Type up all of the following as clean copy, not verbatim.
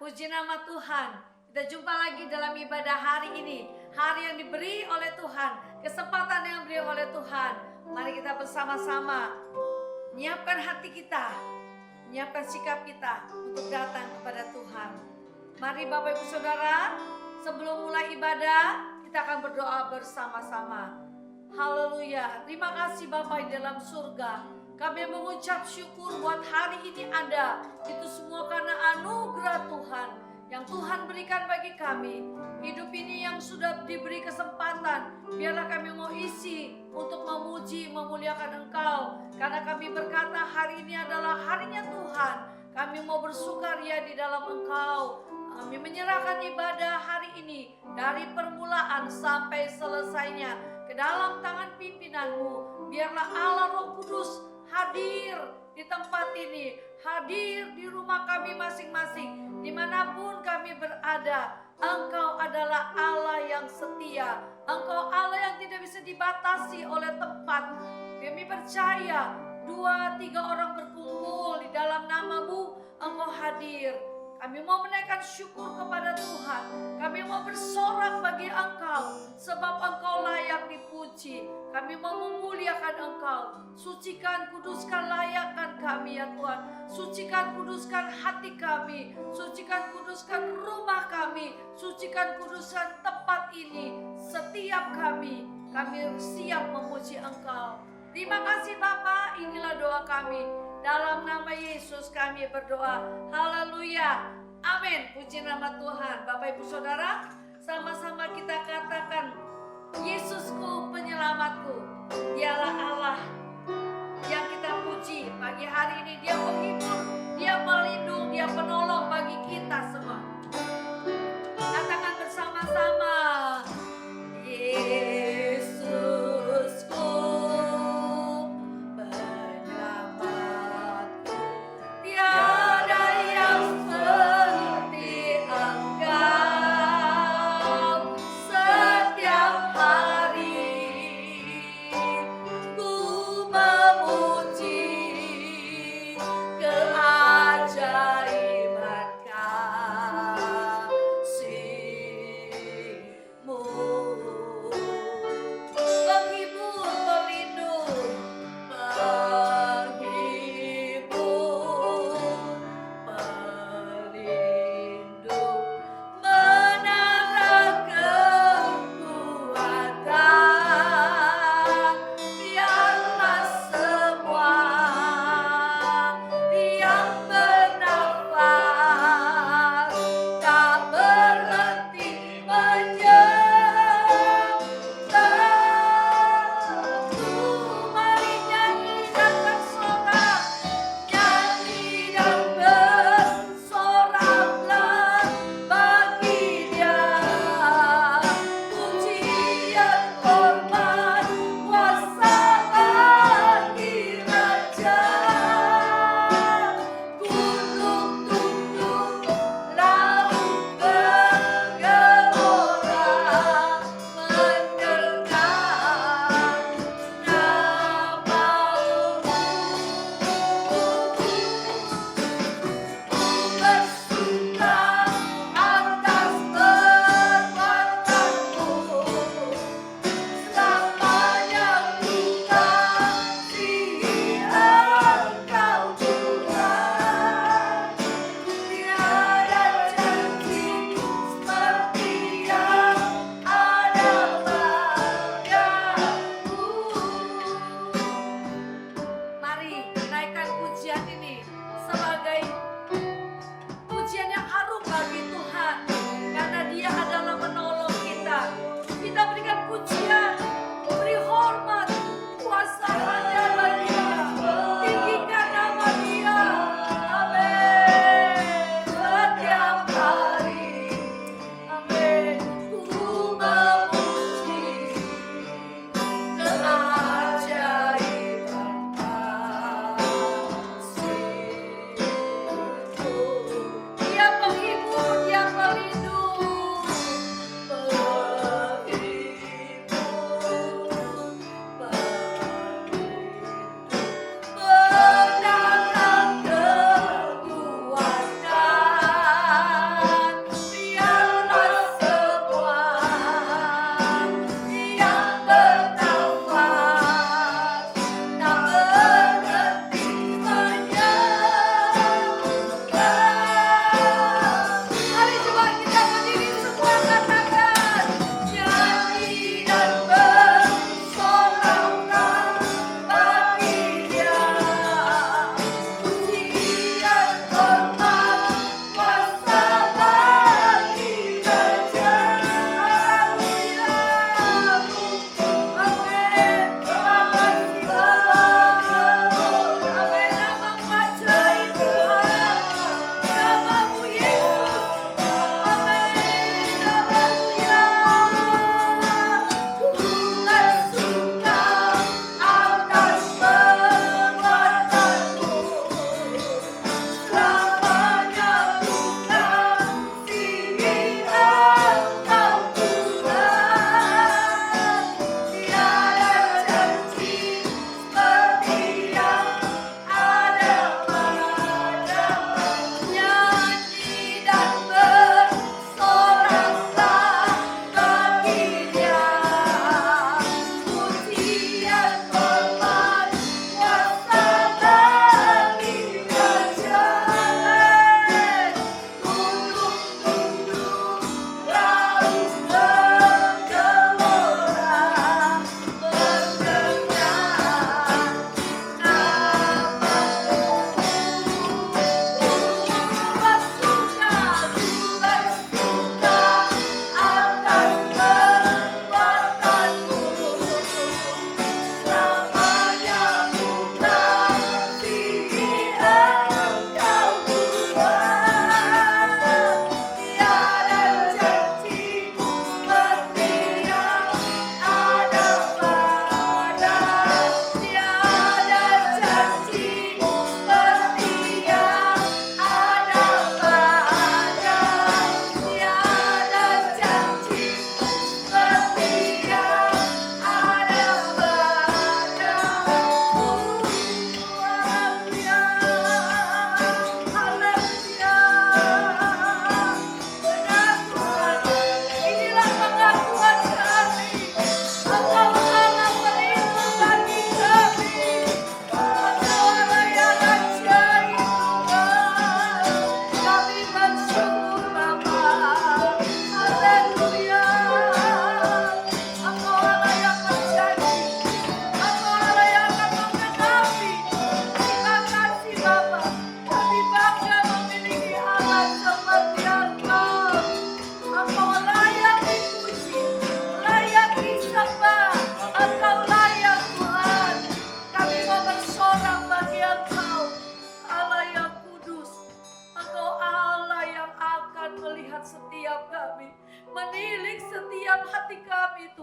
puji nama Tuhan. Kita jumpa lagi dalam ibadah hari ini. Hari yang diberi oleh Tuhan, kesempatan yang diberi oleh Tuhan. Mari kita bersama-sama menyiapkan hati kita, menyiapkan sikap kita untuk datang kepada Tuhan. Mari Bapak Ibu Saudara, sebelum mulai ibadah, kita akan berdoa bersama-sama. Haleluya. Terima kasih Bapak di dalam surga. Kami mengucap syukur buat hari ini ada. Itu semua karena anugerah Tuhan yang Tuhan berikan bagi kami. Hidup ini yang sudah diberi kesempatan, biarlah kami mau isi untuk memuji, memuliakan Engkau. Karena kami berkata hari ini adalah harinya Tuhan. Kami mau bersukaria di dalam Engkau. Kami menyerahkan ibadah hari ini dari permulaan sampai selesainya ke dalam tangan pimpinan-Mu. Biarlah Allah Roh Kudus hadir di tempat ini, hadir di rumah kami masing-masing, dimanapun kami berada. Engkau adalah Allah yang setia, Engkau Allah yang tidak bisa dibatasi oleh tempat. Kami percaya 2-3 orang berkumpul di dalam nama-Mu, Engkau hadir. Kami mau menaikkan syukur kepada Tuhan. Kami mau bersorak bagi Engkau, sebab Engkau layak dipuji. Kami mau memuliakan Engkau. Sucikan, kuduskan, layakkan kami ya Tuhan. Sucikan, kuduskan hati kami. Sucikan, kuduskan rumah kami. Sucikan, kuduskan tempat ini. Setiap kami siap memuji Engkau. Terima kasih Bapa, inilah doa kami. Dalam nama Yesus kami berdoa. Haleluya. Amin. Puji nama Tuhan. Bapak Ibu Saudara, sama-sama kita katakan, Yesusku penyelamatku. Dialah Allah yang kita puji pagi hari ini. Dia penghibur, Dia pelindung, Dia penolong bagi kita semua. Katakan bersama-sama, Yesusku setia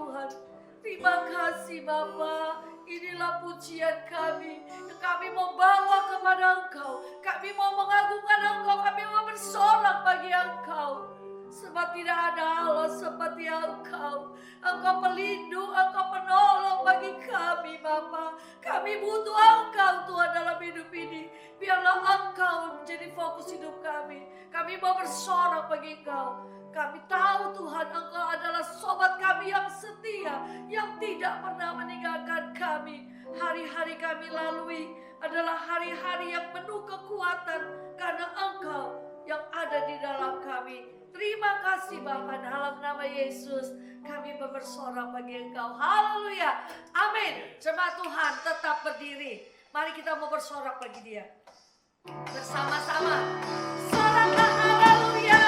Tuhan. Terima kasih Bapa. Inilah pujian kami yang kami mau bawa kepada Engkau. Kami mau mengagungkan Engkau. Kami mau bersorak bagi Engkau. Sebab tidak ada Allah seperti Engkau. Engkau pelindung, Engkau penolong bagi kami Bapa. Kami butuh Engkau Tuhan dalam hidup ini. Biarlah Engkau menjadi fokus hidup kami. Kami mau bersorak bagi Engkau. Kami tahu Tuhan Engkau adalah sobat kami yang setia, yang tidak pernah meninggalkan kami. Hari-hari kami lalui adalah hari-hari yang penuh kekuatan karena Engkau yang ada di dalam kami. Terima kasih Bapa, dalam nama Yesus kami bersorak bagi Engkau. Haleluya. Amin. Jemaat Tuhan tetap berdiri. Mari kita mau bersorak bagi Dia. Bersama-sama. Soraklah haleluya.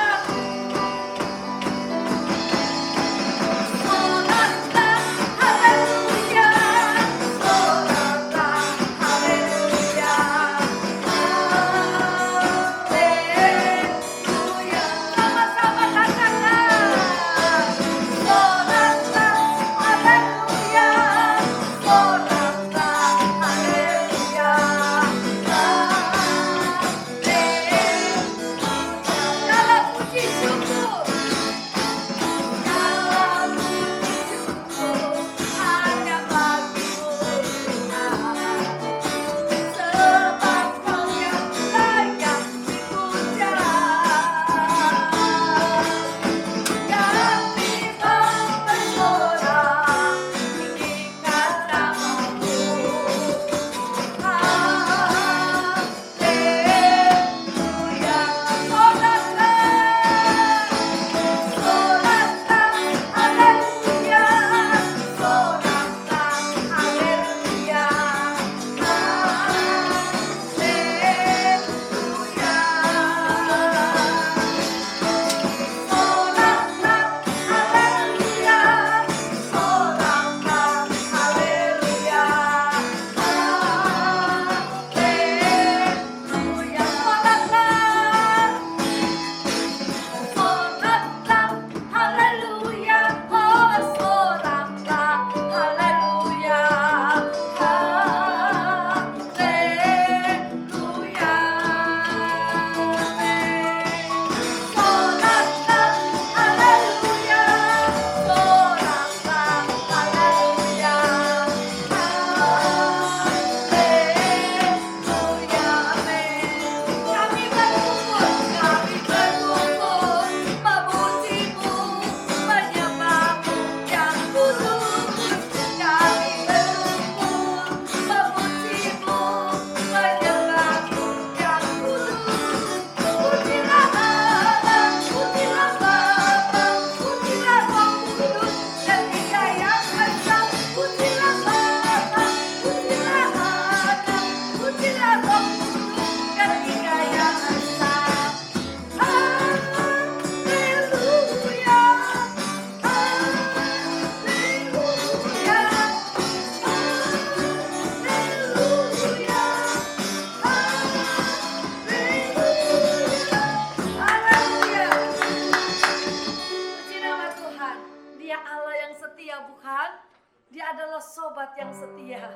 Sendiri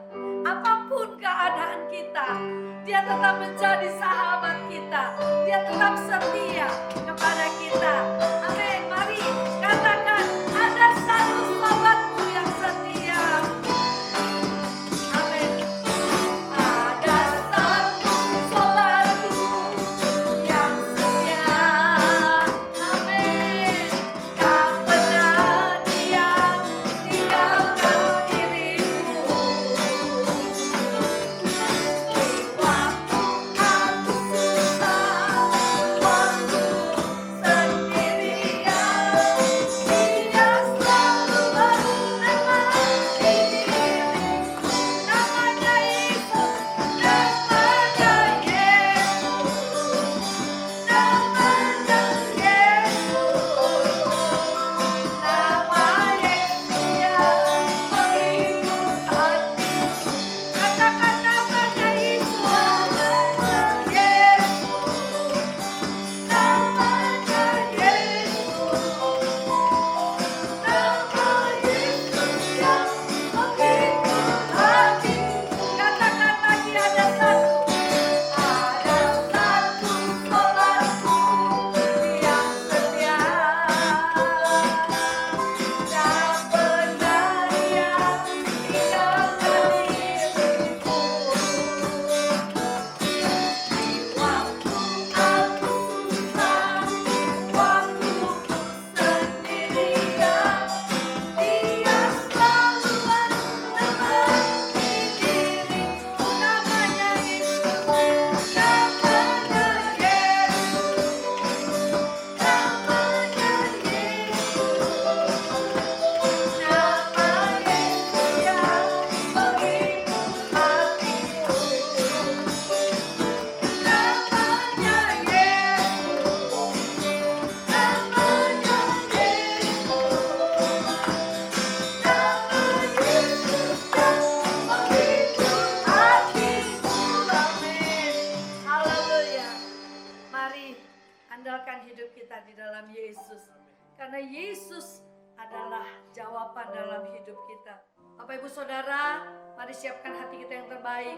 karena Yesus adalah jawaban dalam hidup kita. Bapak Ibu Saudara, mari siapkan hati kita yang terbaik.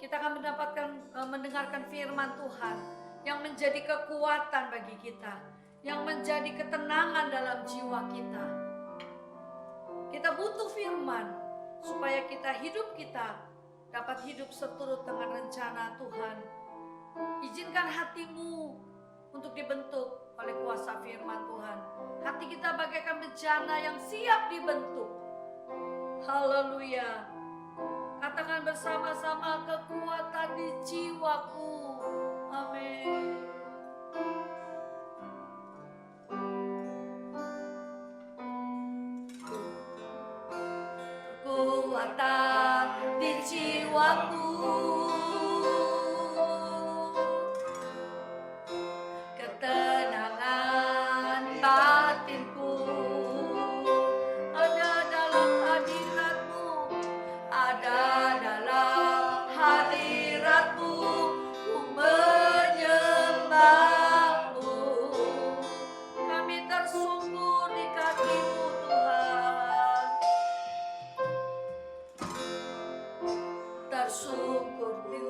Kita akan mendengarkan firman Tuhan yang menjadi kekuatan bagi kita, yang menjadi ketenangan dalam jiwa kita. Kita butuh firman supaya hidup kita dapat hidup seturut dengan rencana Tuhan. Izinkan hatimu untuk dibentuk oleh kuasa firman Tuhan. Hati kita bagaikan bejana yang siap dibentuk. Haleluya. Katakan bersama-sama, kekuatan di jiwaku. Amin. Kekuatan di jiwaku, ketenangan batinku ada dalam hadiratmu, ada dalam hadiratmu, ku menyembahmu. Kami tersungkur di kaki-Mu Tuhan, tersungkur di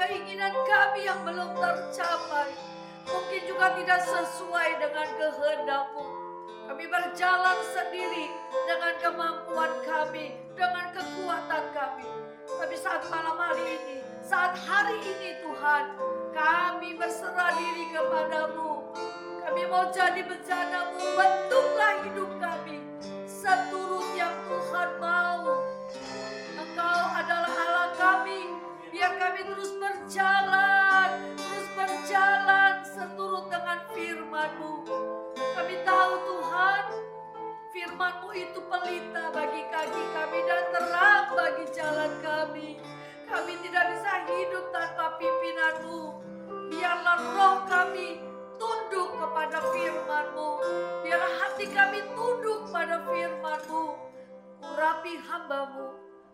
keinginan kami yang belum tercapai, mungkin juga tidak sesuai dengan kehendak-Mu. Kami berjalan sendiri dengan kemampuan kami, dengan kekuatan kami. Tapi saat malam hari ini, saat hari ini Tuhan, kami berserah diri kepada-Mu. Kami mau jadi bencana-Mu, bentuklah hidup kami seturut yang Tuhan mau. Engkau adalah Allah kami, biar kami terus berjalan seturut dengan firman-Mu. Kami tahu Tuhan, firman-Mu itu pelita bagi kaki kami dan terang bagi jalan kami. Kami tidak bisa hidup tanpa pimpinan-Mu. Biarlah roh kami tunduk kepada firman-Mu. Biarlah hati kami tunduk pada firman-Mu. Urapi hamba-Mu,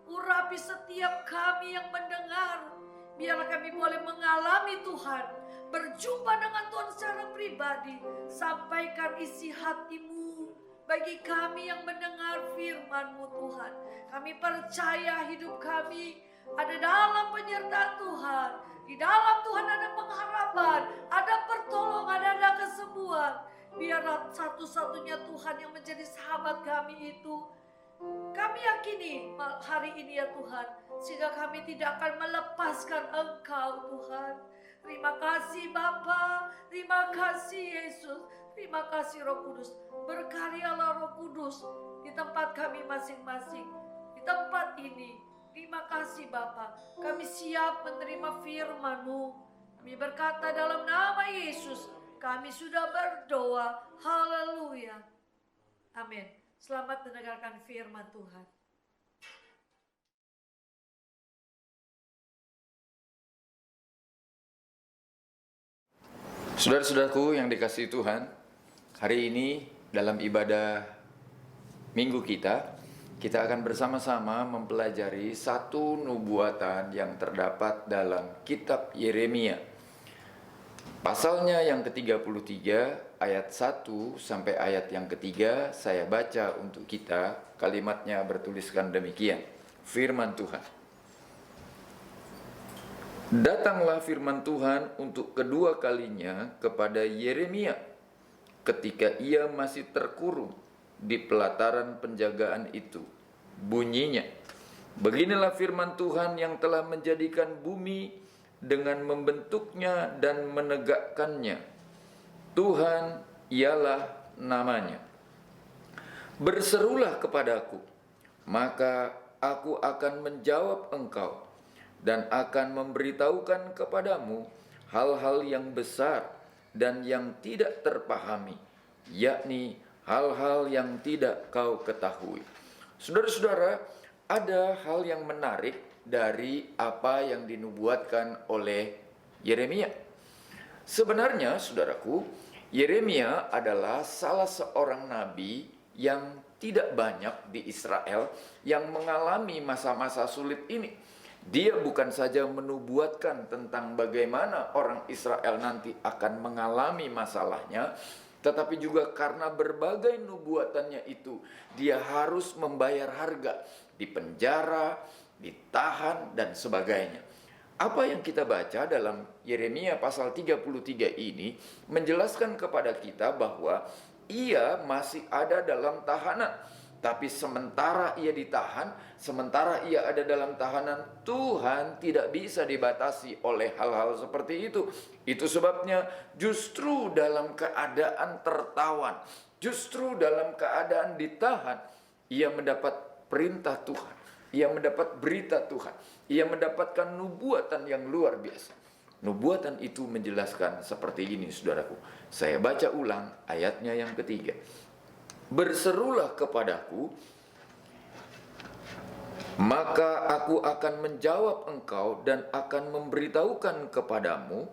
urapi setiap kami yang mendengar. Biarlah kami boleh mengalami Tuhan, berjumpa dengan Tuhan secara pribadi. Sampaikan isi hati-Mu bagi kami yang mendengar firman-Mu Tuhan. Kami percaya hidup kami ada dalam penyertaan Tuhan. Di dalam Tuhan ada pengharapan, ada pertolongan, ada kesembuhan. Biarlah satu-satunya Tuhan yang menjadi sahabat kami itu kami yakini hari ini ya Tuhan, sehingga kami tidak akan melepaskan Engkau Tuhan. Terima kasih Bapa, terima kasih Yesus, terima kasih Roh Kudus. Berkaryalah Roh Kudus di tempat kami masing-masing, di tempat ini. Terima kasih Bapa, kami siap menerima firman-Mu. Kami berkata dalam nama Yesus, kami sudah berdoa. Haleluya. Amin. Selamat mendengarkan firman Tuhan. Saudara-saudaraku yang dikasihi Tuhan, hari ini dalam ibadah minggu kita akan bersama-sama mempelajari satu nubuatan yang terdapat dalam kitab Yeremia. Pasalnya yang ke-33 ayat 1 sampai ayat yang ketiga saya baca untuk kita. Kalimatnya bertuliskan demikian. Firman Tuhan. Datanglah firman Tuhan untuk kedua kalinya kepada Yeremia ketika ia masih terkurung di pelataran penjagaan itu. Bunyinya, beginilah firman Tuhan yang telah menjadikan bumi dengan membentuknya dan menegakkannya. Tuhan ialah namanya. Berserulah kepadaku, maka aku akan menjawab engkau dan akan memberitahukan kepadamu hal-hal yang besar dan yang tidak terpahami, yakni hal-hal yang tidak kau ketahui. Saudara-saudara, ada hal yang menarik dari apa yang dinubuatkan oleh Yeremia. Sebenarnya, saudaraku, Yeremia adalah salah seorang nabi yang tidak banyak di Israel yang mengalami masa-masa sulit ini. Dia bukan saja menubuatkan tentang bagaimana orang Israel nanti akan mengalami masalahnya, tetapi juga karena berbagai nubuatannya itu, dia harus membayar harga, dipenjara, ditahan, dan sebagainya. Apa yang kita baca dalam Yeremia pasal 33 ini menjelaskan kepada kita bahwa ia masih ada dalam tahanan. Tapi sementara ia ditahan, sementara ia ada dalam tahanan, Tuhan tidak bisa dibatasi oleh hal-hal seperti itu. Itu sebabnya justru dalam keadaan tertawan, justru dalam keadaan ditahan, ia mendapat perintah Tuhan, ia mendapat berita Tuhan, ia mendapatkan nubuatan yang luar biasa. Nubuatan itu menjelaskan seperti ini, saudaraku. Saya baca ulang ayatnya yang ketiga. Berserulah kepadaku, maka aku akan menjawab engkau dan akan memberitahukan kepadamu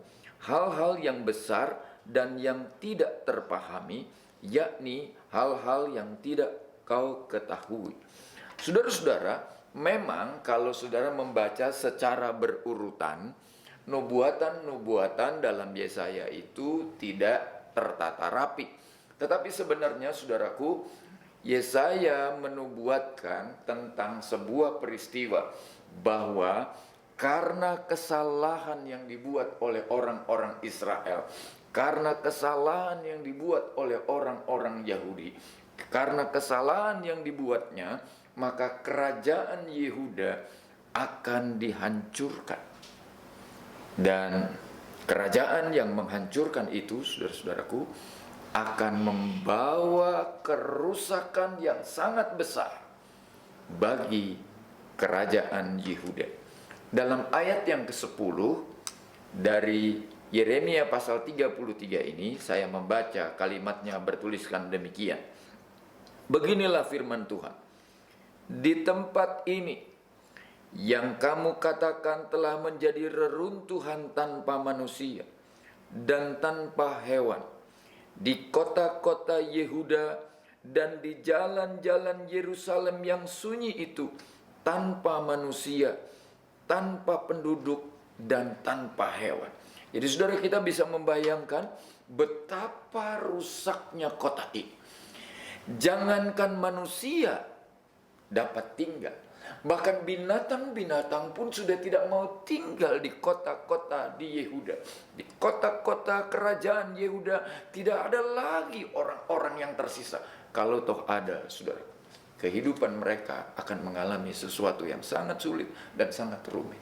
hal-hal yang besar dan yang tidak terpahami, yakni hal-hal yang tidak kau ketahui. Saudara-saudara, memang kalau saudara membaca secara berurutan, nubuatan-nubuatan dalam Yesaya itu tidak tertata rapi. Tetapi sebenarnya saudaraku, Yesaya menubuatkan tentang sebuah peristiwa bahwa karena kesalahan yang dibuat oleh orang-orang Israel, karena kesalahan yang dibuat oleh orang-orang Yahudi, karena kesalahan yang dibuatnya, maka kerajaan Yehuda akan dihancurkan. Dan kerajaan yang menghancurkan itu, saudara-saudaraku, akan membawa kerusakan yang sangat besar bagi kerajaan Yehuda. Dalam ayat yang ke-10 dari Yeremia pasal 33 ini, saya membaca kalimatnya bertuliskan demikian. Beginilah firman Tuhan. Di tempat ini yang kamu katakan telah menjadi reruntuhan tanpa manusia dan tanpa hewan, di kota-kota Yehuda dan di jalan-jalan Yerusalem yang sunyi itu, tanpa manusia, tanpa penduduk, dan tanpa hewan. Jadi saudara, kita bisa membayangkan betapa rusaknya kota ini. Jangankan manusia dapat tinggal, bahkan binatang-binatang pun sudah tidak mau tinggal di kota-kota di Yehuda. Di kota-kota kerajaan Yehuda tidak ada lagi orang-orang yang tersisa. Kalau toh ada, saudara, kehidupan mereka akan mengalami sesuatu yang sangat sulit dan sangat rumit.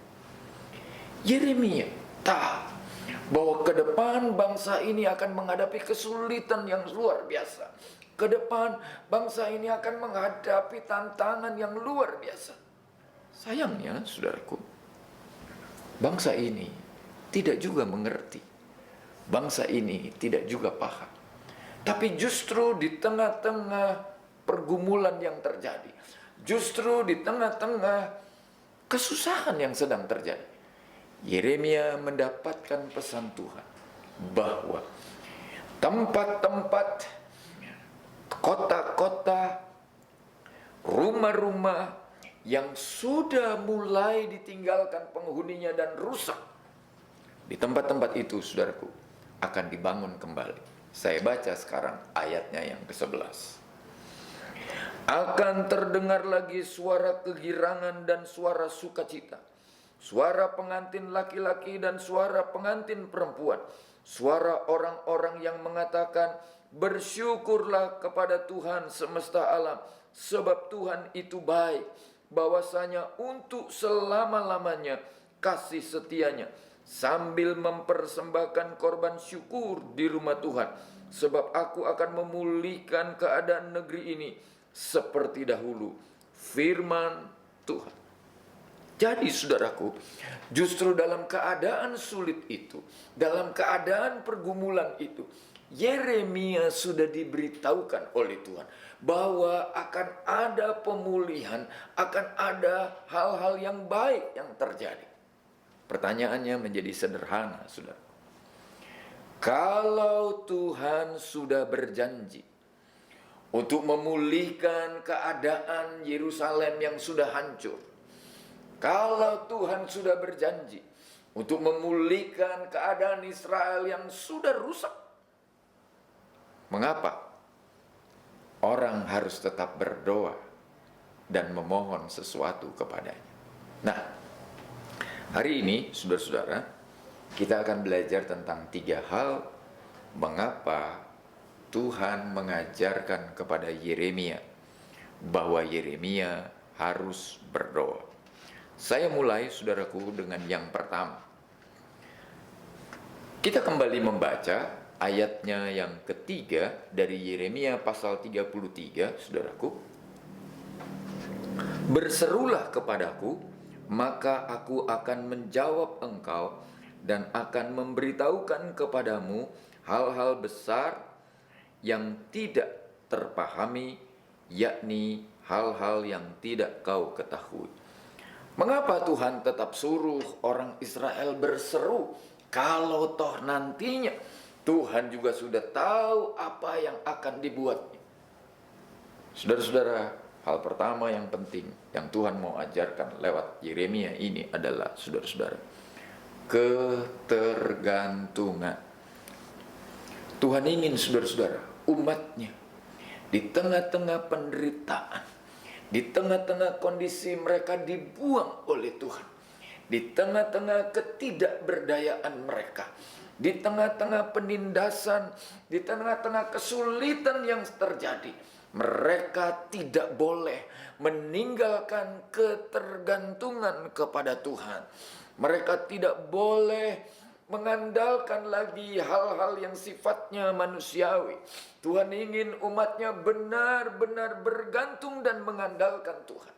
Yeremia tahu bahwa ke depan bangsa ini akan menghadapi kesulitan yang luar biasa. Ke depan bangsa ini akan menghadapi tantangan yang luar biasa. Sayangnya, saudaraku, bangsa ini tidak juga mengerti. Bangsa ini tidak juga paham. Tapi justru di tengah-tengah pergumulan yang terjadi, justru di tengah-tengah kesusahan yang sedang terjadi, Yeremia mendapatkan pesan Tuhan bahwa tempat-tempat, kota-kota, rumah-rumah yang sudah mulai ditinggalkan penghuninya dan rusak, di tempat-tempat itu, saudaraku, akan dibangun kembali. Saya baca sekarang ayatnya yang ke-11. Akan terdengar lagi suara kegirangan dan suara sukacita, suara pengantin laki-laki dan suara pengantin perempuan, suara orang-orang yang mengatakan, bersyukurlah kepada Tuhan semesta alam, sebab Tuhan itu baik, bahwasanya untuk selama-lamanya kasih setianya, sambil mempersembahkan korban syukur di rumah Tuhan, sebab aku akan memulihkan keadaan negeri ini seperti dahulu, firman Tuhan. Jadi saudaraku, justru dalam keadaan sulit itu, dalam keadaan pergumulan itu, Yeremia sudah diberitahukan oleh Tuhan bahwa akan ada pemulihan, akan ada hal-hal yang baik yang terjadi. Pertanyaannya menjadi sederhana, saudara. Kalau Tuhan sudah berjanji untuk memulihkan keadaan Yerusalem yang sudah hancur, kalau Tuhan sudah berjanji untuk memulihkan keadaan Israel yang sudah rusak, mengapa orang harus tetap berdoa dan memohon sesuatu kepadanya? Nah, hari ini, saudara-saudara, kita akan belajar tentang 3 hal mengapa Tuhan mengajarkan kepada Yeremia bahwa Yeremia harus berdoa. Saya mulai, saudaraku, dengan yang pertama. Kita kembali membaca ayatnya yang ketiga dari Yeremia pasal 33, saudaraku. Berserulah kepadaku, maka aku akan menjawab engkau dan akan memberitahukan kepadamu hal-hal besar yang tidak terpahami, yakni hal-hal yang tidak kau ketahui. Mengapa Tuhan tetap suruh orang Israel berseru, kalau toh nantinya Tuhan juga sudah tahu apa yang akan dibuatnya? Saudara-saudara, hal pertama yang penting yang Tuhan mau ajarkan lewat Yeremia ini adalah, saudara-saudara, ketergantungan. Tuhan ingin, saudara-saudara, umatnya di tengah-tengah penderitaan, di tengah-tengah kondisi mereka dibuang oleh Tuhan, di tengah-tengah ketidakberdayaan mereka, di tengah-tengah penindasan, di tengah-tengah kesulitan yang terjadi, mereka tidak boleh meninggalkan ketergantungan kepada Tuhan. Mereka tidak boleh mengandalkan lagi hal-hal yang sifatnya manusiawi. Tuhan ingin umatnya benar-benar bergantung dan mengandalkan Tuhan.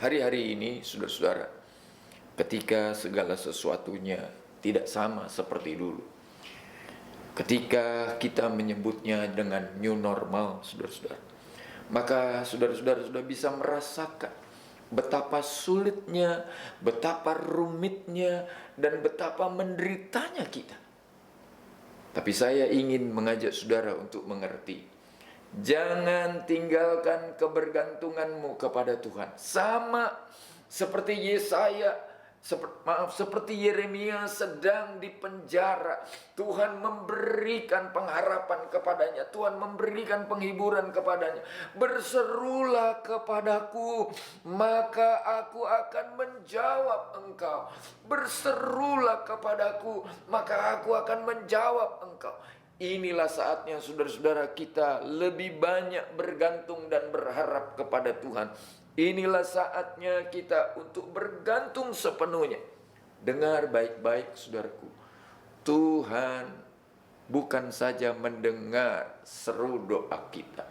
Hari-hari ini, saudara-saudara, ketika segala sesuatunya tidak sama seperti dulu, ketika kita menyebutnya dengan new normal, saudara-saudara, maka saudara-saudara sudah bisa merasakan betapa sulitnya, betapa rumitnya, dan betapa menderitanya kita. Tapi saya ingin mengajak saudara untuk mengerti, jangan tinggalkan kebergantunganmu kepada Tuhan. Sama seperti seperti Yeremia sedang dipenjara, Tuhan memberikan pengharapan kepadanya, Tuhan memberikan penghiburan kepadanya. Berserulah kepadaku, maka aku akan menjawab engkau. Berserulah kepadaku, maka aku akan menjawab engkau. Inilah saatnya saudara-saudara kita lebih banyak bergantung dan berharap kepada Tuhan. Inilah saatnya kita untuk bergantung sepenuhnya. Dengar baik-baik saudaraku, Tuhan bukan saja mendengar seru doa kita.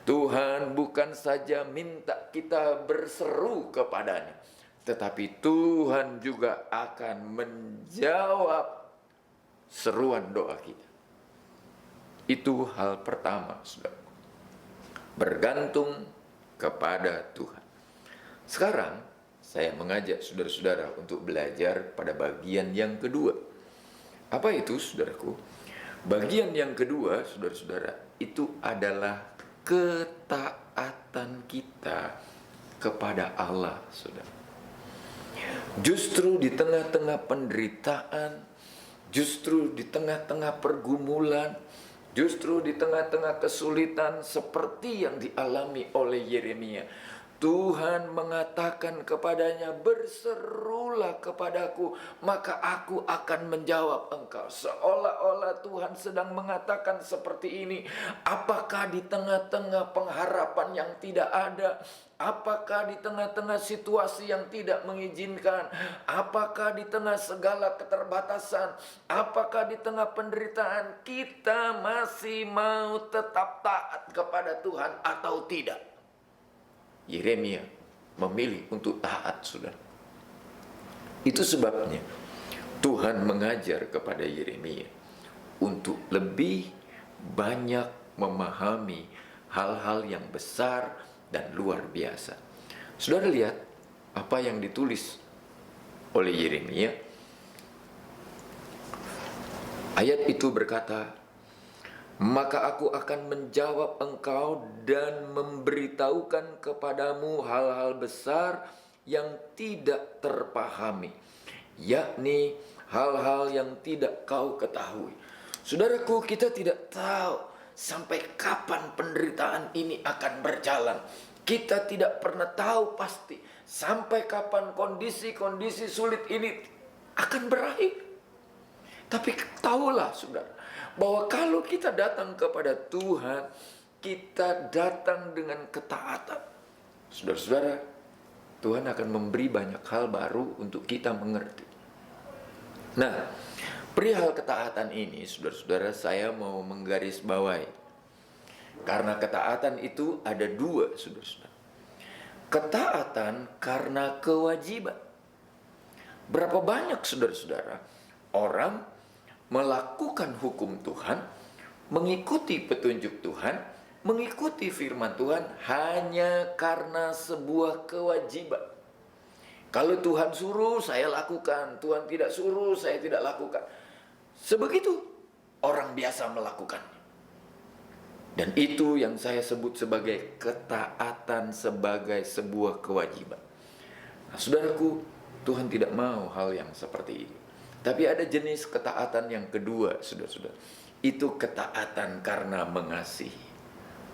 Tuhan bukan saja minta kita berseru kepadanya, tetapi Tuhan juga akan menjawab seruan doa kita. Itu hal pertama, saudara. Bergantung kepada Tuhan. Sekarang saya mengajak saudara-saudara untuk belajar pada bagian yang kedua. Apa itu, saudaraku? Bagian yang kedua, saudara-saudara, itu adalah ketaatan kita kepada Allah, saudara. Justru di tengah-tengah penderitaan, justru di tengah-tengah pergumulan, justru di tengah-tengah kesulitan seperti yang dialami oleh Yeremia, Tuhan mengatakan kepadanya, berserulah kepadaku, maka aku akan menjawab engkau. Seolah-olah Tuhan sedang mengatakan seperti ini. Apakah di tengah-tengah pengharapan yang tidak ada? Apakah di tengah-tengah situasi yang tidak mengizinkan? Apakah di tengah segala keterbatasan? Apakah di tengah penderitaan kita masih mau tetap taat kepada Tuhan atau tidak? Yeremia memilih untuk taat, saudara. Itu sebabnya Tuhan mengajar kepada Yeremia untuk lebih banyak memahami hal-hal yang besar dan luar biasa. Saudara lihat apa yang ditulis oleh Yeremia. Ayat itu berkata, maka aku akan menjawab engkau dan memberitahukan kepadamu hal-hal besar yang tidak terpahami, yakni hal-hal yang tidak kau ketahui. Saudaraku, kita tidak tahu sampai kapan penderitaan ini akan berjalan. Kita tidak pernah tahu pasti sampai kapan kondisi-kondisi sulit ini akan berakhir. Tapi tahulah, saudara, bahwa kalau kita datang kepada Tuhan, kita datang dengan ketaatan. Saudara-saudara, Tuhan akan memberi banyak hal baru untuk kita mengerti. Nah, perihal ketaatan ini, saudara-saudara, saya mau menggarisbawahi. Karena ketaatan itu ada dua, saudara-saudara. Ketaatan karena kewajiban. Berapa banyak, saudara-saudara, orang melakukan hukum Tuhan, mengikuti petunjuk Tuhan, mengikuti firman Tuhan hanya karena sebuah kewajiban. Kalau Tuhan suruh, saya lakukan. Tuhan tidak suruh, saya tidak lakukan. Sebegitu orang biasa melakukannya. Dan itu yang saya sebut sebagai ketaatan sebagai sebuah kewajiban. Nah, saudaraku, Tuhan tidak mau hal yang seperti ini. Tapi ada jenis ketaatan yang kedua, saudara-saudara. Itu ketaatan karena mengasihi.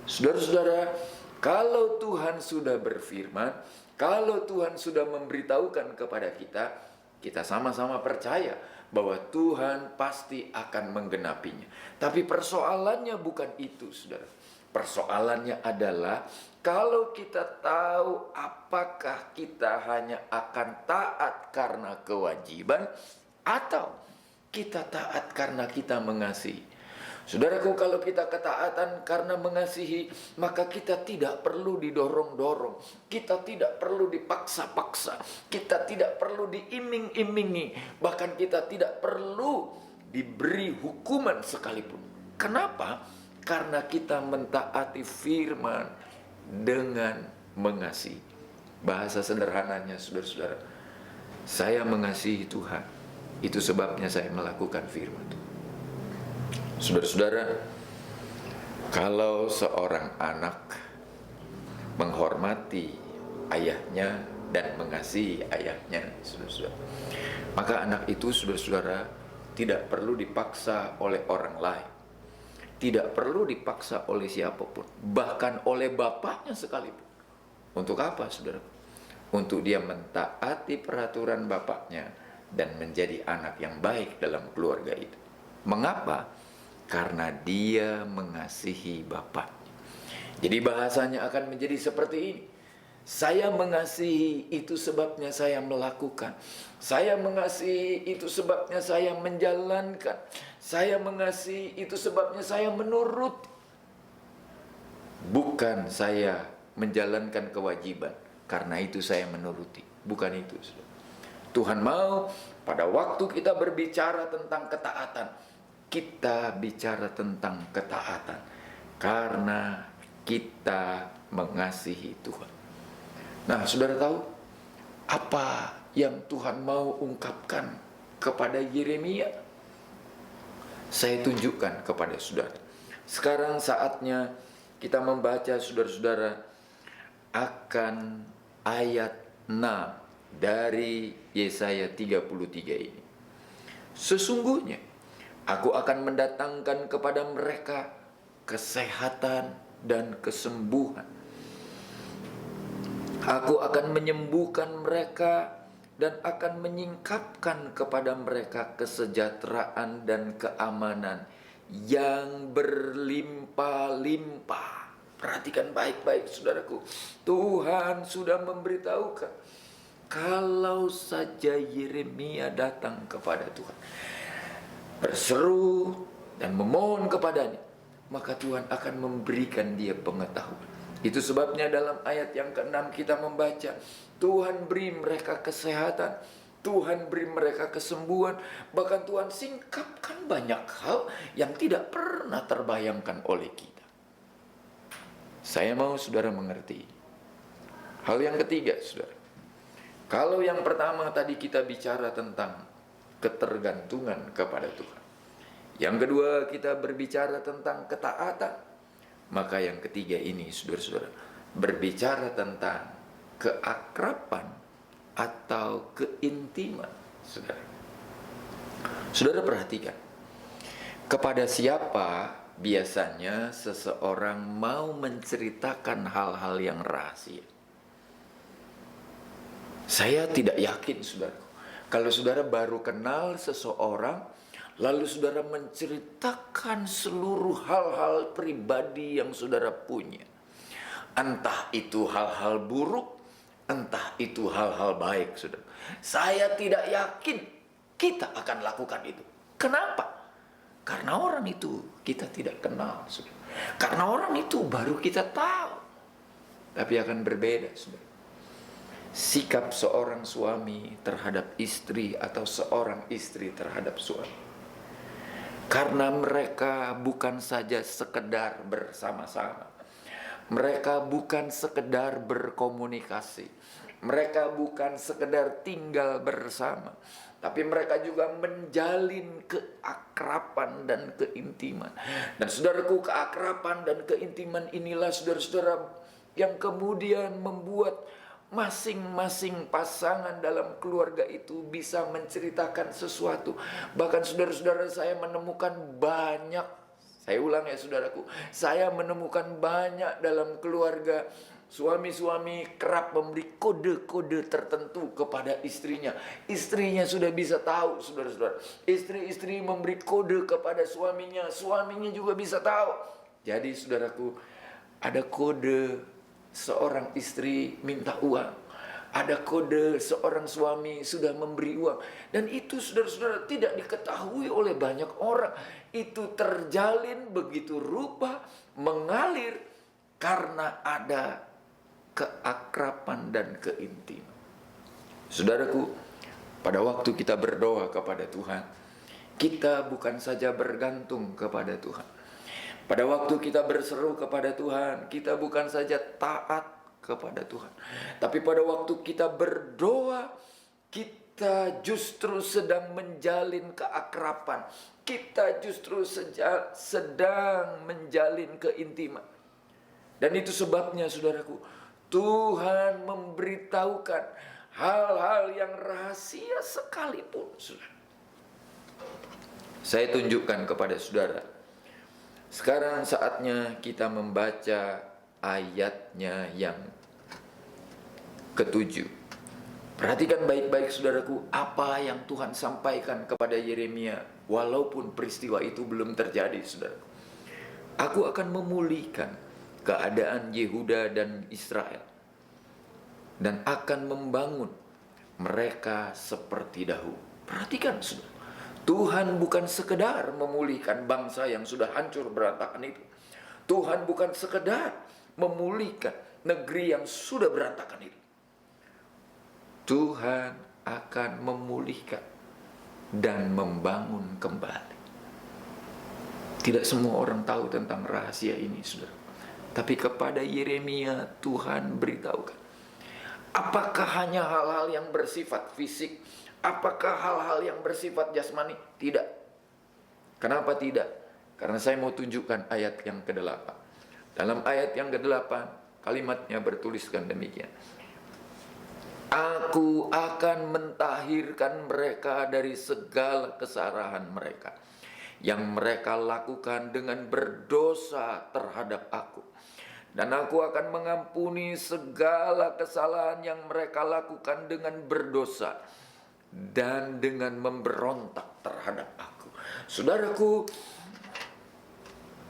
Saudara-saudara, kalau Tuhan sudah berfirman, Kalau Tuhan sudah memberitahukan kepada kita, kita sama-sama percaya bahwa Tuhan pasti akan menggenapinya. Tapi persoalannya bukan itu, saudara. Persoalannya adalah kalau kita tahu apakah kita hanya akan taat karena kewajiban atau kita taat karena kita mengasihi. Saudaraku, kalau kita ketaatan karena mengasihi, maka kita tidak perlu didorong-dorong, kita tidak perlu dipaksa-paksa, kita tidak perlu diiming-imingi, bahkan kita tidak perlu diberi hukuman sekalipun. Kenapa? Karena kita mentaati firman dengan mengasihi. Bahasa sederhananya, saudara-saudara, saya mengasihi Tuhan, itu sebabnya saya melakukan firman. Saudara-saudara, kalau seorang anak menghormati ayahnya dan mengasihi ayahnya, saudara-saudara, maka anak itu, saudara-saudara, tidak perlu dipaksa oleh orang lain, tidak perlu dipaksa oleh siapapun, bahkan oleh bapaknya sekalipun. Untuk apa, saudara? Untuk dia mentaati peraturan bapaknya dan menjadi anak yang baik dalam keluarga itu. Mengapa? Karena dia mengasihi bapaknya. Jadi bahasanya akan menjadi seperti ini. Saya mengasihi, itu sebabnya saya melakukan. Saya mengasihi, itu sebabnya saya menjalankan. Saya mengasihi, itu sebabnya saya menurut. Bukan saya menjalankan kewajiban, karena itu saya menuruti. Bukan itu. Tuhan mau pada waktu kita berbicara tentang ketaatan, kita bicara tentang ketaatan karena kita mengasihi Tuhan. Nah, saudara tahu apa yang Tuhan mau ungkapkan kepada Yeremia? Saya tunjukkan kepada saudara. Sekarang saatnya kita membaca, saudara-saudara, akan ayat 6 dari Yesaya 33 ini. Sesungguhnya Aku akan mendatangkan kepada mereka kesehatan dan kesembuhan. Aku akan menyembuhkan mereka dan akan menyingkapkan kepada mereka kesejahteraan dan keamanan yang berlimpah-limpah. Perhatikan baik-baik, saudaraku. Tuhan sudah memberitahukan, kalau saja Yeremia datang kepada Tuhan, berseru dan memohon kepadanya, maka Tuhan akan memberikan dia pengetahuan. Itu sebabnya dalam ayat yang ke-6 kita membaca, Tuhan beri mereka kesehatan, Tuhan beri mereka kesembuhan, bahkan Tuhan singkapkan banyak hal yang tidak pernah terbayangkan oleh kita. Saya mau saudara mengerti. Hal yang ketiga, saudara. Kalau yang pertama tadi kita bicara tentang ketergantungan kepada Tuhan, yang kedua kita berbicara tentang ketaatan, maka yang ketiga ini, saudara-saudara, berbicara tentang keakraban atau keintiman. Saudara perhatikan, kepada siapa biasanya seseorang mau menceritakan hal-hal yang rahasia? Saya tidak yakin, saudara, kalau saudara baru kenal seseorang, lalu saudara menceritakan seluruh hal-hal pribadi yang saudara punya. Entah itu hal-hal buruk, entah itu hal-hal baik, saudara. Saya tidak yakin kita akan lakukan itu. Kenapa? Karena orang itu kita tidak kenal, saudara. Karena orang itu baru kita tahu. Tapi akan berbeda, saudara, sikap seorang suami terhadap istri atau seorang istri terhadap suami. Karena mereka bukan saja sekedar bersama-sama, mereka bukan sekedar berkomunikasi, mereka bukan sekedar tinggal bersama, tapi mereka juga menjalin keakraban dan keintiman. Dan saudaraku, keakraban dan keintiman inilah, saudara-saudara, yang kemudian membuat masing-masing pasangan dalam keluarga itu bisa menceritakan sesuatu. Bahkan saudara-saudara, saya menemukan banyak, saya ulang ya saudaraku, saya menemukan banyak dalam keluarga suami-suami kerap memberi kode-kode tertentu kepada istrinya. Istrinya sudah bisa tahu, saudara-saudara. Istri-istri memberi kode kepada suaminya, suaminya juga bisa tahu. Jadi saudaraku, ada kode seorang istri minta uang. Ada kode seorang suami sudah memberi uang. Dan itu saudara-saudara tidak diketahui oleh banyak orang. Itu terjalin begitu rupa, mengalir karena ada keakraban dan keintiman. Saudaraku, pada waktu kita berdoa kepada Tuhan, kita bukan saja bergantung kepada Tuhan. Pada waktu kita berseru kepada Tuhan, kita bukan saja taat kepada Tuhan. Tapi pada waktu kita berdoa, kita justru sedang menjalin keakraban. Kita justru sedang menjalin keintiman. Dan itu sebabnya saudaraku, Tuhan memberitahukan hal-hal yang rahasia sekalipun. Saya tunjukkan kepada saudara. Sekarang saatnya kita membaca ayatnya yang ke-7. Perhatikan baik-baik saudaraku, apa yang Tuhan sampaikan kepada Yeremia walaupun peristiwa itu belum terjadi, saudaraku. Aku akan memulihkan keadaan Yehuda dan Israel dan akan membangun mereka seperti dahulu. Perhatikan saudara, Tuhan bukan sekedar memulihkan bangsa yang sudah hancur berantakan itu. Tuhan bukan sekedar memulihkan negeri yang sudah berantakan itu. Tuhan akan memulihkan dan membangun kembali. Tidak semua orang tahu tentang rahasia ini, saudara. Tapi kepada Yeremia Tuhan beritahukan. Apakah hanya hal-hal yang bersifat fisik? Apakah hal-hal yang bersifat jasmani? Tidak. Kenapa tidak? Karena saya mau tunjukkan ayat yang ke-8. Dalam ayat yang ke-8, kalimatnya bertuliskan demikian. Aku akan mentahirkan mereka dari segala kesalahan mereka yang mereka lakukan dengan berdosa terhadap aku. Dan aku akan mengampuni segala kesalahan yang mereka lakukan dengan berdosa dan dengan memberontak terhadap aku. Saudaraku,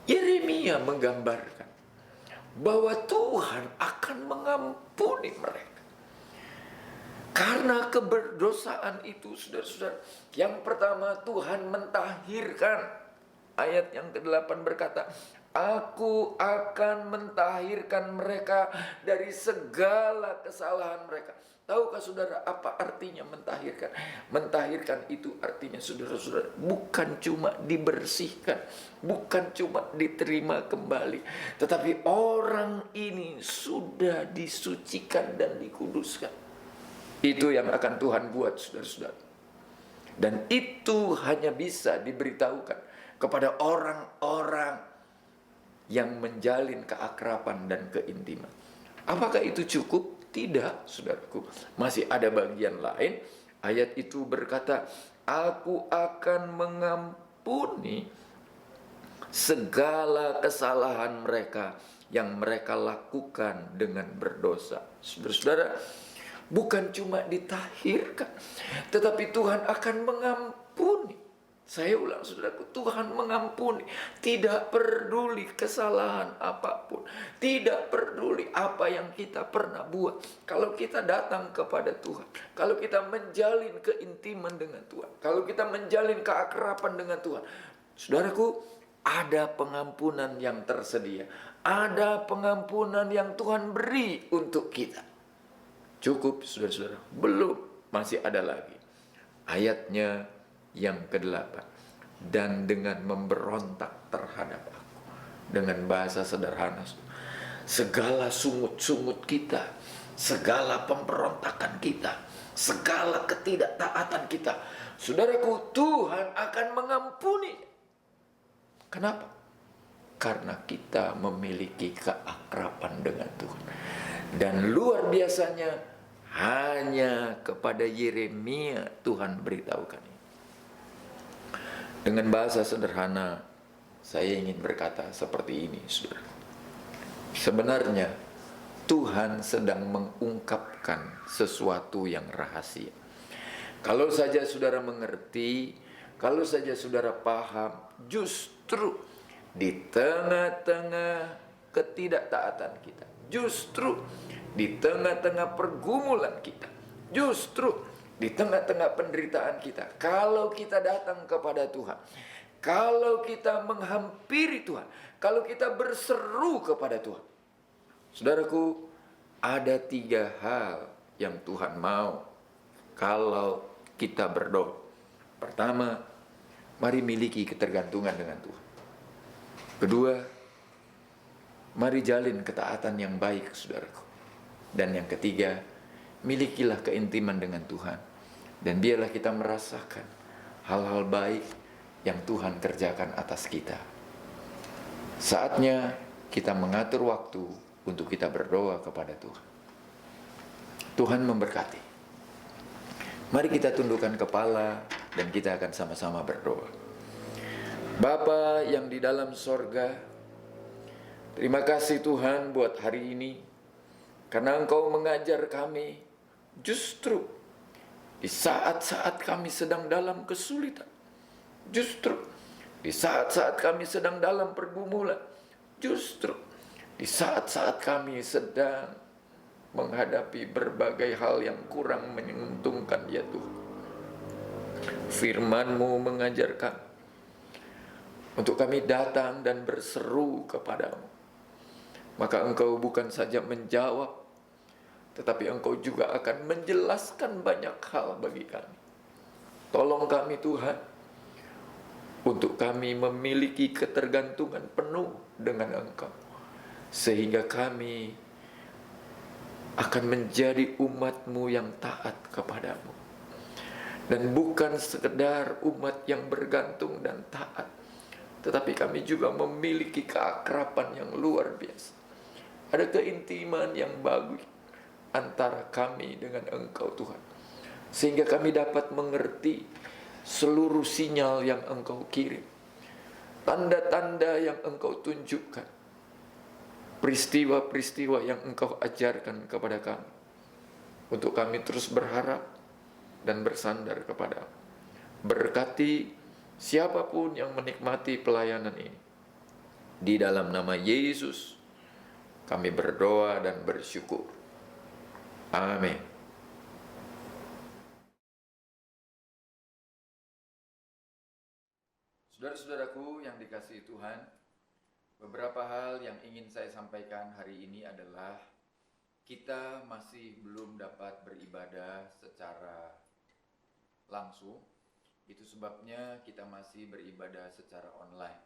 Yeremia menggambarkan bahwa Tuhan akan mengampuni mereka. Karena keberdosaan itu, saudara-saudara, yang pertama Tuhan mentahirkan. Ayat yang ke-8 berkata, aku akan mentahirkan mereka dari segala kesalahan mereka. Tahukah saudara apa artinya mentahirkan? Mentahirkan itu artinya, saudara-saudara, bukan cuma dibersihkan, bukan cuma diterima kembali, tetapi orang ini sudah disucikan dan dikuduskan. Itu yang akan Tuhan buat, saudara-saudara. Dan itu hanya bisa diberitahukan kepada orang-orang yang menjalin keakraban dan keintiman. Apakah itu cukup? Tidak, saudaraku. Masih ada bagian lain. Ayat itu berkata, aku akan mengampuni segala kesalahan mereka yang mereka lakukan dengan berdosa. Saudara-saudara, bukan cuma ditahirkan, tetapi Tuhan akan mengampuni. Saya ulang, saudaraku, Tuhan mengampuni. Tidak peduli kesalahan apapun, tidak peduli apa yang kita pernah buat. Kalau kita datang kepada Tuhan, kalau kita menjalin keintiman dengan Tuhan, kalau kita menjalin keakraban dengan Tuhan, saudaraku, ada pengampunan yang tersedia. Ada pengampunan yang Tuhan beri untuk kita. Cukup, saudara-saudara? Belum, masih ada lagi. Ayatnya yang ke-8. Dan dengan memberontak terhadap aku. Dengan bahasa sederhana, segala sungut-sungut kita, segala pemberontakan kita, segala ketidaktaatan kita, saudaraku, Tuhan akan mengampuni. Kenapa? Karena kita memiliki keakraban dengan Tuhan. Dan luar biasanya, hanya kepada Yeremia Tuhan beritahukan ini. Dengan bahasa sederhana, saya ingin berkata seperti ini, saudara. Sebenarnya Tuhan sedang mengungkapkan sesuatu yang rahasia. Kalau saja saudara mengerti, kalau saja saudara paham, justru di tengah-tengah ketidaktaatan kita, justru di tengah-tengah pergumulan kita, justru di tengah-tengah penderitaan kita, kalau kita datang kepada Tuhan, kalau kita menghampiri Tuhan, kalau kita berseru kepada Tuhan, saudaraku, ada 3 hal yang Tuhan mau kalau kita berdoa. Pertama, mari miliki ketergantungan dengan Tuhan. Kedua, mari jalin ketaatan yang baik, saudaraku. Dan yang ketiga, milikilah keintiman dengan Tuhan. Dan biarlah kita merasakan hal-hal baik yang Tuhan kerjakan atas kita. Saatnya kita mengatur waktu untuk kita berdoa kepada Tuhan. Tuhan memberkati. Mari kita tundukkan kepala dan kita akan sama-sama berdoa. Bapa yang di dalam sorga, terima kasih Tuhan buat hari ini, karena Engkau mengajar kami justru di saat-saat kami sedang dalam kesulitan, justru di saat-saat kami sedang dalam pergumulan, justru di saat-saat kami sedang menghadapi berbagai hal yang kurang menguntungkan, ya Tuhan. Firman-Mu mengajar kami untuk kami datang dan berseru kepadamu. Maka Engkau bukan saja menjawab, tetapi Engkau juga akan menjelaskan banyak hal bagi kami. Tolong kami Tuhan, untuk kami memiliki ketergantungan penuh dengan Engkau, sehingga kami akan menjadi umat-Mu yang taat kepadamu. Dan bukan sekedar umat yang bergantung dan taat, tetapi kami juga memiliki keakraban yang luar biasa. Ada keintiman yang bagus antara kami dengan Engkau Tuhan, sehingga kami dapat mengerti seluruh sinyal yang Engkau kirim, tanda-tanda yang Engkau tunjukkan, peristiwa-peristiwa yang Engkau ajarkan kepada kami, untuk kami terus berharap dan bersandar kepada-Mu. Berkati siapapun yang menikmati pelayanan ini. Di dalam nama Yesus kami berdoa dan bersyukur. Amin. Saudara-saudaraku yang dikasihi Tuhan, beberapa hal yang ingin saya sampaikan hari ini adalah kita masih belum dapat beribadah secara langsung. Itu sebabnya kita masih beribadah secara online.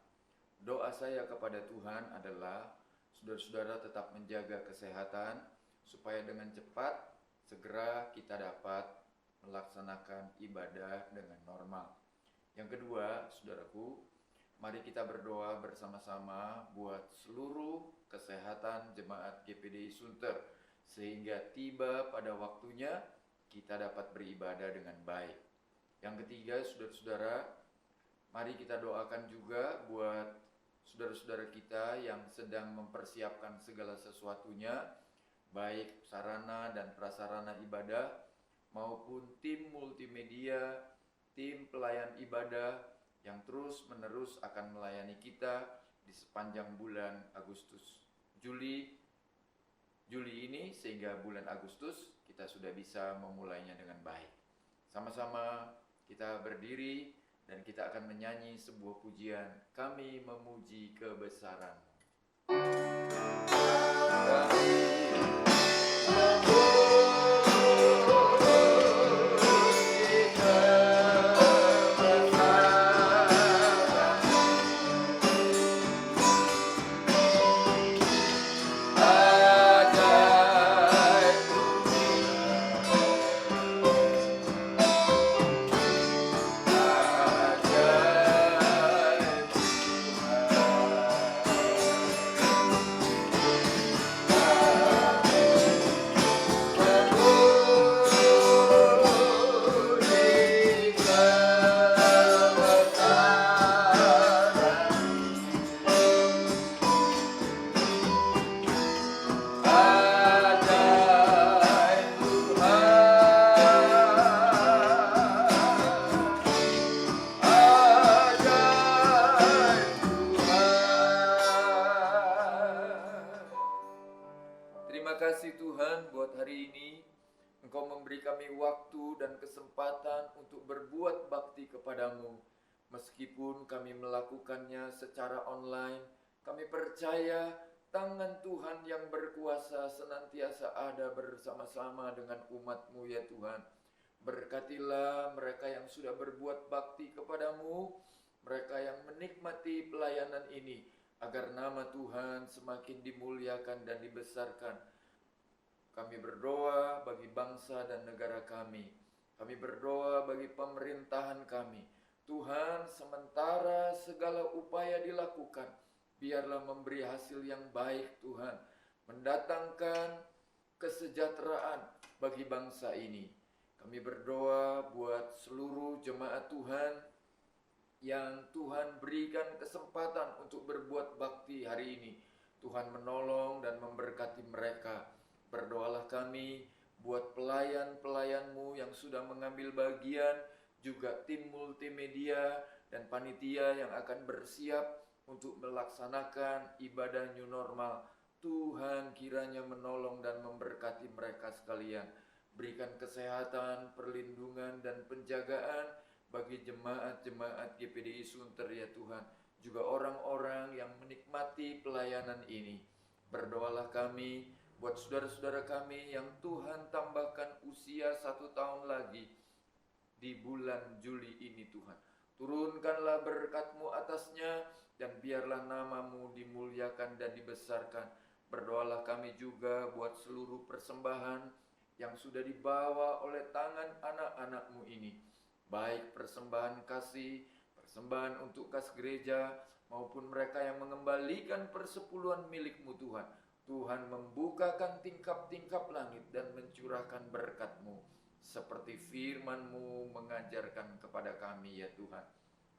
Doa saya kepada Tuhan adalah saudara-saudara tetap menjaga kesehatan, supaya dengan cepat segera kita dapat melaksanakan ibadah dengan normal. Yang kedua, saudaraku, mari kita berdoa bersama-sama buat seluruh kesehatan jemaat GPDI Sunter, sehingga tiba pada waktunya kita dapat beribadah dengan baik. Yang ketiga, saudara-saudara, mari kita doakan juga buat saudara-saudara kita yang sedang mempersiapkan segala sesuatunya, baik sarana dan prasarana ibadah, maupun tim multimedia, tim pelayan ibadah yang terus-menerus akan melayani kita di sepanjang bulan Juli ini, sehingga bulan Agustus kita sudah bisa memulainya dengan baik. Sama-sama kita berdiri dan kita akan menyanyi sebuah pujian, Kami Memuji Kebesaran-Mu. Engkau memberi kami waktu dan kesempatan untuk berbuat bakti kepadamu. Meskipun kami melakukannya secara online, kami percaya tangan Tuhan yang berkuasa senantiasa ada bersama-sama dengan umat-Mu ya Tuhan. Berkatilah mereka yang sudah berbuat bakti kepadamu, mereka yang menikmati pelayanan ini, agar nama Tuhan semakin dimuliakan dan dibesarkan. Kami berdoa bagi bangsa dan negara kami. Kami berdoa bagi pemerintahan kami. Tuhan, sementara segala upaya dilakukan, biarlah memberi hasil yang baik Tuhan. Mendatangkan kesejahteraan bagi bangsa ini. Kami berdoa buat seluruh jemaat Tuhan yang Tuhan berikan kesempatan untuk berbuat bakti hari ini. Tuhan menolong dan memberkati mereka. Berdoalah kami buat pelayan-pelayan-Mu yang sudah mengambil bagian, juga tim multimedia dan panitia yang akan bersiap untuk melaksanakan ibadah new normal. Tuhan kiranya menolong dan memberkati mereka sekalian. Berikan kesehatan, perlindungan, dan penjagaan bagi jemaat-jemaat GPDI Sunter ya Tuhan. Juga orang-orang yang menikmati pelayanan ini. Berdoalah kami buat saudara-saudara kami yang Tuhan tambahkan usia 1 tahun lagi di bulan Juli ini Tuhan. Turunkanlah berkat-Mu atasnya dan biarlah nama-Mu dimuliakan dan dibesarkan. Berdoalah kami juga buat seluruh persembahan yang sudah dibawa oleh tangan anak-anak-Mu ini. Baik persembahan kasih, persembahan untuk kas gereja, maupun mereka yang mengembalikan persepuluhan milik-Mu Tuhan. Tuhan membukakan tingkap-tingkap langit dan mencurahkan berkat-Mu seperti firman-Mu mengajarkan kepada kami ya Tuhan.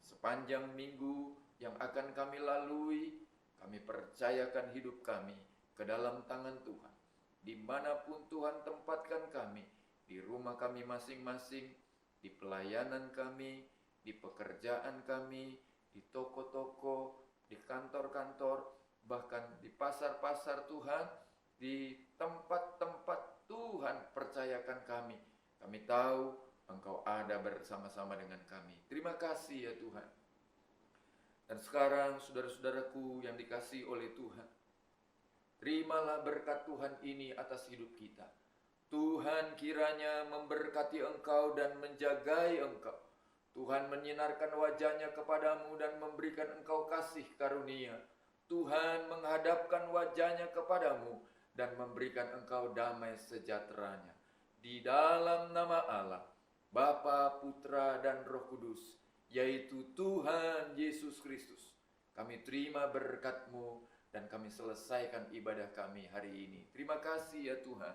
Sepanjang minggu yang akan kami lalui, kami percayakan hidup kami ke dalam tangan Tuhan. Dimanapun Tuhan tempatkan kami, di rumah kami masing-masing, di pelayanan kami, di pekerjaan kami, di toko-toko, di kantor-kantor, bahkan di pasar-pasar Tuhan, di tempat-tempat Tuhan percayakan kami. Kami tahu Engkau ada bersama-sama dengan kami. Terima kasih ya Tuhan. Dan sekarang saudara-saudaraku yang dikasihi oleh Tuhan, terimalah berkat Tuhan ini atas hidup kita. Tuhan kiranya memberkati engkau dan menjagai engkau. Tuhan menyinarkan wajahnya kepadamu dan memberikan engkau kasih karunia. Tuhan menghadapkan wajahnya kepadamu dan memberikan engkau damai sejahteranya. Di dalam nama Allah, Bapa, Putra, dan Roh Kudus, yaitu Tuhan Yesus Kristus, kami terima berkat-Mu dan kami selesaikan ibadah kami hari ini. Terima kasih ya Tuhan.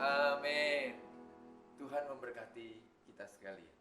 Amin. Tuhan memberkati kita sekalian.